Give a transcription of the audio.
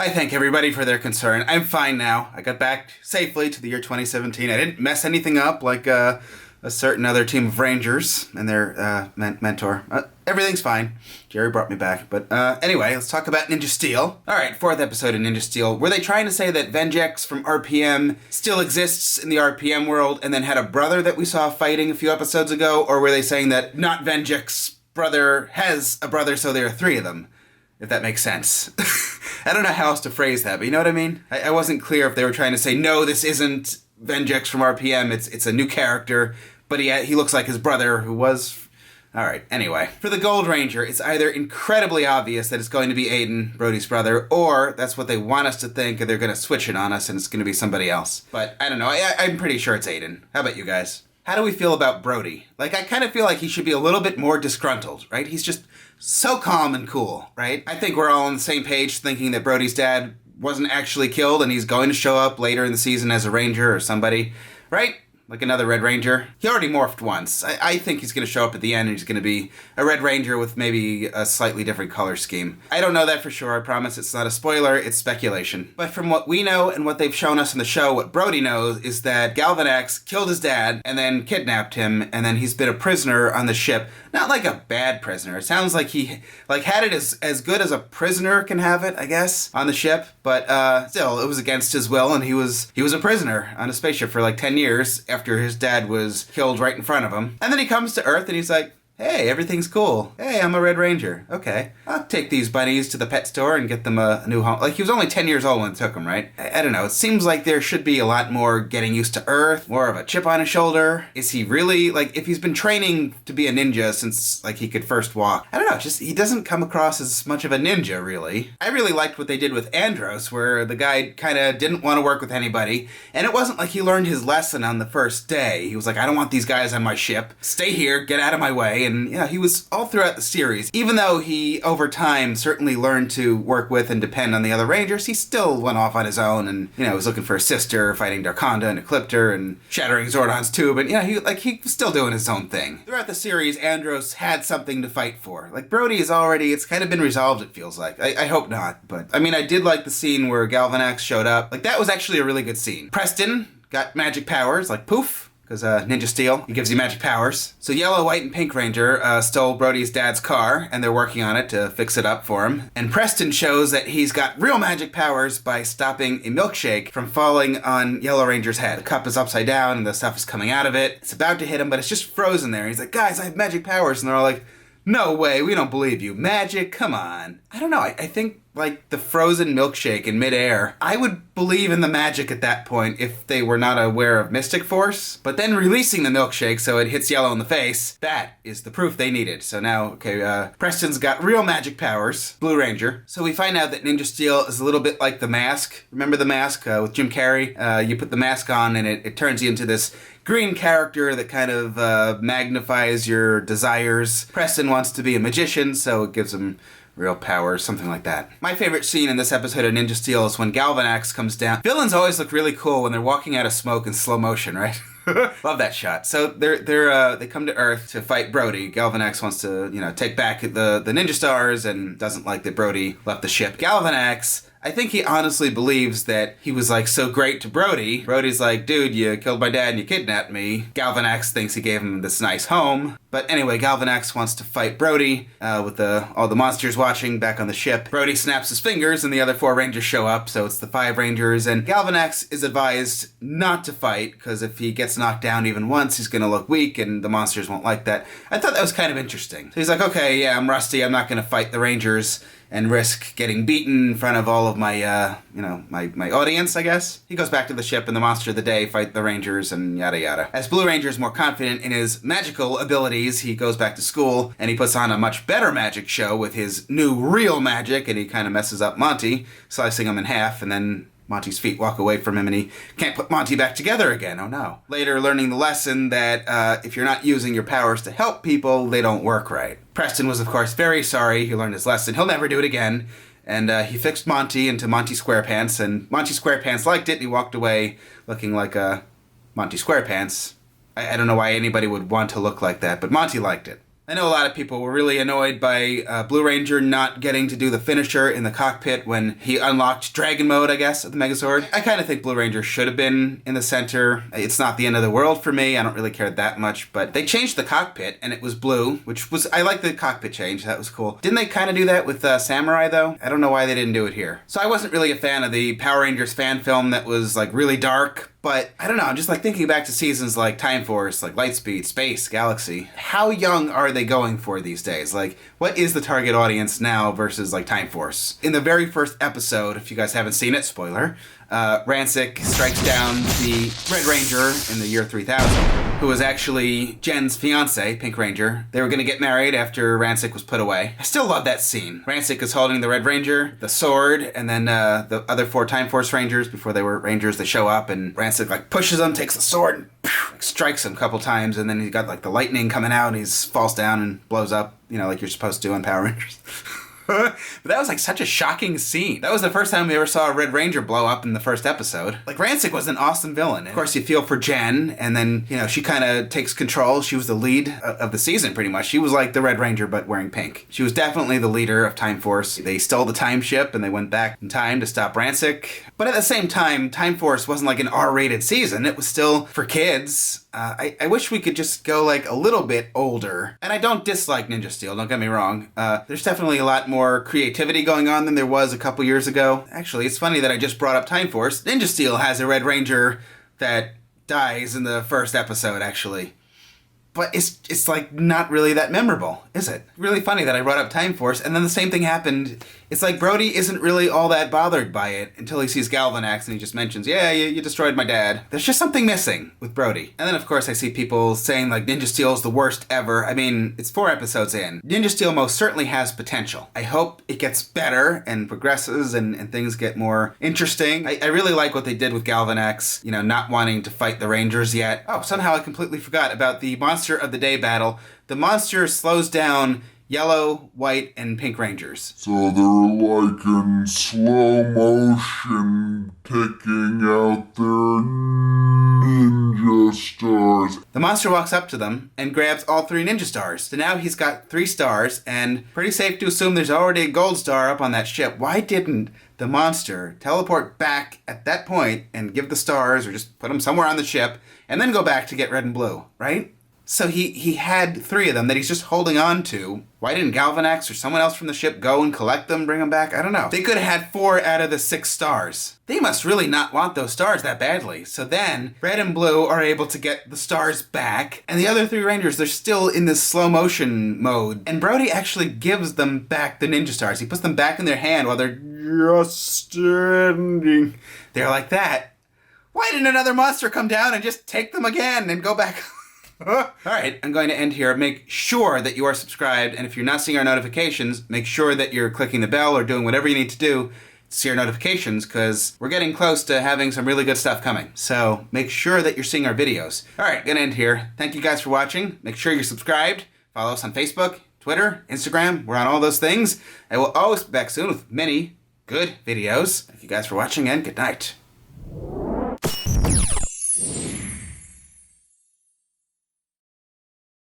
I thank everybody for their concern. I'm fine now. I got back safely to the year 2017. I didn't mess anything up like a certain other team of Rangers and their mentor. Everything's fine. Jerry brought me back. But anyway, let's talk about Ninja Steel. Alright, 4th episode of Ninja Steel. Were they trying to say that Vengex from RPM still exists in the RPM world and then had a brother that we saw fighting a few episodes ago? Or were they saying that not Vengex brother has a brother, so there are 3 of them? If that makes sense. I don't know how else to phrase that, but you know what I mean? I wasn't clear if they were trying to say, no, this isn't Vengex from RPM, it's a new character, but he looks like his brother who was... Alright, anyway. For the Gold Ranger, it's either incredibly obvious that it's going to be Aiden, Brody's brother, or that's what they want us to think, and they're going to switch it on us, and it's going to be somebody else. But I don't know, I'm pretty sure it's Aiden. How about you guys? How do we feel about Brody? Like, I kind of feel like he should be a little bit more disgruntled, right? He's just so calm and cool, right? I think we're all on the same page thinking that Brody's dad wasn't actually killed and he's going to show up later in the season as a ranger or somebody, right? Like another Red Ranger. He already morphed once. I think he's going to show up at the end and he's going to be a Red Ranger with maybe a slightly different color scheme. I don't know that for sure. I promise it's not a spoiler. It's speculation. But from what we know and what they've shown us in the show, what Brody knows is that Galvanax killed his dad and then kidnapped him, and then he's been a prisoner on the ship. Not like a bad prisoner. It sounds like he had it as good as a prisoner can have it, I guess, on the ship. But still, it was against his will, and he was a prisoner on a spaceship for like 10 years after his dad was killed right in front of him. And then he comes to Earth and he's like, hey, everything's cool. Hey, I'm a Red Ranger. Okay. I'll take these bunnies to the pet store and get them a new home. Like, he was only 10 years old when it took him, right? I don't know. It seems like there should be a lot more getting used to Earth, more of a chip on his shoulder. Is he really, like, if he's been training to be a ninja since, like, he could first walk, I don't know, just, he doesn't come across as much of a ninja, really. I really liked what they did with Andros, where the guy kind of didn't want to work with anybody, and it wasn't like he learned his lesson on the first day. He was like, I don't want these guys on my ship. Stay here, get out of my way. And yeah, he was all throughout the series. Even though he, over time, certainly learned to work with and depend on the other Rangers, he still went off on his own and, was looking for his sister, fighting Darkonda and Ecliptor and shattering Zordon's tube. And, he was still doing his own thing. Throughout the series, Andros had something to fight for. Like, Brody is already, it's kind of been resolved, it feels like. I hope not, but, I did like the scene where Galvanax showed up. Like, that was actually a really good scene. Preston got magic powers, like, poof. Because Ninja Steel, he gives you magic powers. So Yellow, White, and Pink Ranger stole Brody's dad's car, and they're working on it to fix it up for him. And Preston shows that he's got real magic powers by stopping a milkshake from falling on Yellow Ranger's head. The cup is upside down, and the stuff is coming out of it. It's about to hit him, but it's just frozen there. He's like, guys, I have magic powers. And they're all like, no way, we don't believe you. Magic, come on. I don't know, I think, like, the frozen milkshake in midair, I would believe in the magic at that point if they were not aware of Mystic Force. But then releasing the milkshake so it hits Yellow in the face, that is the proof they needed. So now, Preston's got real magic powers, Blue Ranger. So we find out that Ninja Steel is a little bit like The Mask. Remember The Mask with Jim Carrey? You put the mask on and it turns you into this green character that kind of magnifies your desires. Preston wants to be a magician, so it gives him real power, something like that. My favorite scene in this episode of Ninja Steel is when Galvanax comes down. Villains always look really cool when they're walking out of smoke in slow motion, right? Love that shot. So they come to Earth to fight Brody. Galvanax wants to, take back the Ninja Stars and doesn't like that Brody left the ship. Galvanax, I think he honestly believes that he was, like, so great to Brody. Brody's like, dude, you killed my dad and you kidnapped me. Galvanax thinks he gave him this nice home. But anyway, Galvanax wants to fight Brody with all the monsters watching back on the ship. Brody snaps his fingers and the other 4 Rangers show up, so it's the 5 Rangers. And Galvanax is advised not to fight, because if he gets knocked down even once, he's going to look weak and the monsters won't like that. I thought that was kind of interesting. So he's like, okay, yeah, I'm rusty. I'm not going to fight the Rangers and risk getting beaten in front of all of my, my audience, I guess. He goes back to the ship and the monster of the day fight the Rangers and yada yada. As Blue Ranger is more confident in his magical abilities, he goes back to school and he puts on a much better magic show with his new real magic, and he kind of messes up Monty, slicing him in half, and then Monty's feet walk away from him and he can't put Monty back together again. Oh no. Later, learning the lesson that if you're not using your powers to help people, they don't work right. Preston was, of course, very sorry. He learned his lesson. He'll never do it again. And he fixed Monty into Monty SquarePants, and Monty SquarePants liked it, and he walked away looking like Monty SquarePants. I don't know why anybody would want to look like that, but Monty liked it. I know a lot of people were really annoyed by Blue Ranger not getting to do the finisher in the cockpit when he unlocked Dragon Mode, I guess, of the Megazord. I kind of think Blue Ranger should have been in the center. It's not the end of the world for me. I don't really care that much, but they changed the cockpit and it was blue, which was, I like the cockpit change. That was cool. Didn't they kind of do that with Samurai though? I don't know why they didn't do it here. So I wasn't really a fan of the Power Rangers fan film that was like really dark. But I don't know, I'm just like thinking back to seasons like Time Force, like Lightspeed, Space, Galaxy. How young are they going for these days? Like, what is the target audience now versus like Time Force? In the very first episode, if you guys haven't seen it, spoiler, Rancic strikes down the Red Ranger in the year 3000, who was actually Jen's fiance, Pink Ranger. They were going to get married after Rancic was put away. I still love that scene. Rancic is holding the Red Ranger, the sword, and then the other 4 Time Force Rangers, before they were Rangers, they show up, and Rancic like pushes him, takes the sword, and strikes him a couple times, and then he got like the lightning coming out, and he falls down and blows up, you know, like you're supposed to do in Power Rangers. But that was like such a shocking scene. That was the first time we ever saw a Red Ranger blow up in the first episode. Like, Rancic was an awesome villain. Of course, you feel for Jen, and then, you know, she kind of takes control. She was the lead of the season, pretty much. She was like the Red Ranger, but wearing pink. She was definitely the leader of Time Force. They stole the time ship, and they went back in time to stop Rancic. But at the same time, Time Force wasn't like an R-rated season. It was still for kids. I wish we could just go like a little bit older. And I don't dislike Ninja Steel, don't get me wrong. There's definitely a lot more creativity going on than there was a couple years ago. Actually, it's funny that I just brought up Time Force. Ninja Steel has a Red Ranger that dies in the first episode, actually. But it's like not really that memorable, is it? Really funny that I brought up Time Force, and then the same thing happened. It's like Brody isn't really all that bothered by it until he sees Galvanax and he just mentions, yeah, you destroyed my dad. There's just something missing with Brody. And then, of course, I see people saying, like, Ninja Steel is the worst ever. I mean, it's 4 episodes in. Ninja Steel most certainly has potential. I hope it gets better and progresses and things get more interesting. I really like what they did with Galvanax, you know, not wanting to fight the Rangers yet. Oh, somehow I completely forgot about the Monster of the Day battle. The monster slows down Yellow, White, and Pink Rangers. So they're like in slow motion taking out their ninja stars. The monster walks up to them and grabs all 3 ninja stars. So now he's got 3 stars, and pretty safe to assume there's already a gold star up on that ship. Why didn't the monster teleport back at that point and give the stars, or just put them somewhere on the ship, and then go back to get red and blue, right? So he had 3 of them that he's just holding on to. Why didn't Galvanax or someone else from the ship go and collect them, bring them back? I don't know. They could have had 4 out of the 6 stars. They must really not want those stars that badly. So then, Red and Blue are able to get the stars back, and the other 3 Rangers, they're still in this slow motion mode. And Brody actually gives them back the ninja stars. He puts them back in their hand while they're just standing there like that. Why didn't another monster come down and just take them again and go back? All right, I'm going to end here. Make sure that you are subscribed, and if you're not seeing our notifications, make sure that you're clicking the bell or doing whatever you need to do to see our notifications, because we're getting close to having some really good stuff coming. So make sure that you're seeing our videos. All right, gonna end here. Thank you guys for watching. Make sure you're subscribed. Follow us on Facebook, Twitter, Instagram. We're on all those things. I will always be back soon with many good videos. Thank you guys for watching, and good night.